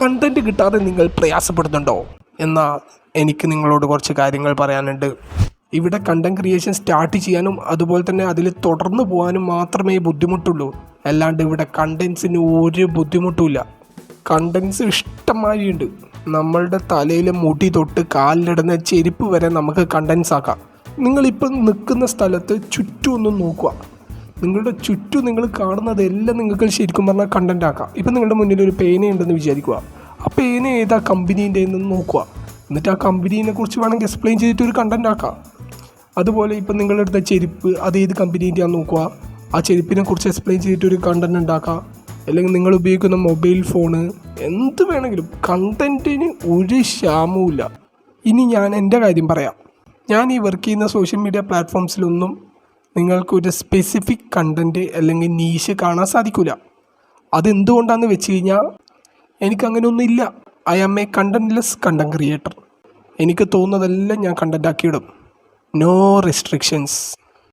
Content കിട്ടാതെ നിങ്ങൾ പ്രയാസപ്പെടുന്നുണ്ടോ? എന്നാൽ എനിക്ക് നിങ്ങളോട് കുറച്ച് കാര്യങ്ങൾ പറയാനുണ്ട്. ഇവിടെ കണ്ടൻറ് ക്രിയേഷൻ സ്റ്റാർട്ട് ചെയ്യാനും അതുപോലെ തന്നെ അതിൽ തുടർന്ന് പോകാനും മാത്രമേ ബുദ്ധിമുട്ടുള്ളൂ. അല്ലാണ്ട് ഇവിടെ കണ്ടൻസിന് ഒരു ബുദ്ധിമുട്ടുമില്ല. കണ്ടൻസ് ഇഷ്ടംമാതിരി ഉണ്ട്. നമ്മളുടെ തലയിലെ മുടി തൊട്ട് കാലിലിടുന്ന ചെരുപ്പ് വരെ നമുക്ക് കണ്ടൻസ് ആക്കാം. നിങ്ങളിപ്പം നിൽക്കുന്ന സ്ഥലത്ത് ചുറ്റും ഒന്ന് നോക്കുക. നിങ്ങളുടെ ചുറ്റും നിങ്ങൾ കാണുന്നതെല്ലാം നിങ്ങൾക്ക് ശരിക്കും പറഞ്ഞാൽ കണ്ടൻറ് ആക്കാം. ഇപ്പം നിങ്ങളുടെ മുന്നിൽ ഒരു പേനയുണ്ടെന്ന് വിചാരിക്കുക. ആ പേന ഏതാ കമ്പനീൻ്റെ എന്ന് നോക്കുക. എന്നിട്ട് ആ കമ്പനീനെ കുറിച്ച് വേണമെങ്കിൽ എക്സ്പ്ലെയിൻ ചെയ്തിട്ട് ഒരു കണ്ടൻറ് ആക്കാം. അതുപോലെ ഇപ്പം നിങ്ങളെടുത്ത ചെരുപ്പ് അത് ഏത് കമ്പനീൻ്റെയാണെന്ന് നോക്കുക. ആ ചെരുപ്പിനെ കുറിച്ച് എക്സ്പ്ലെയിൻ ചെയ്തിട്ട് ഒരു കണ്ടൻറ് ഉണ്ടാക്കാം. അല്ലെങ്കിൽ നിങ്ങൾ ഉപയോഗിക്കുന്ന മൊബൈൽ ഫോണ് എന്ത് വേണമെങ്കിലും കണ്ടൻറ്റിന് ഒരു ക്ഷാമവുമില്ല. ഇനി ഞാൻ എൻ്റെ കാര്യം പറയാം. ഞാൻ ഈ വർക്ക് ചെയ്യുന്ന സോഷ്യൽ മീഡിയ പ്ലാറ്റ്ഫോംസിലൊന്നും നിങ്ങൾക്കൊരു സ്പെസിഫിക് കണ്ടൻറ്റ് അല്ലെങ്കിൽ നീഷ് കാണാൻ സാധിക്കില്ല. അതെന്തുകൊണ്ടാണെന്ന് വെച്ച് കഴിഞ്ഞാൽ എനിക്കങ്ങനെയൊന്നുമില്ല. I am a contentless content creator. എനിക്ക് തോന്നുന്നതെല്ലാം ഞാൻ കണ്ടൻറ് ആക്കിയിടും. No restrictions.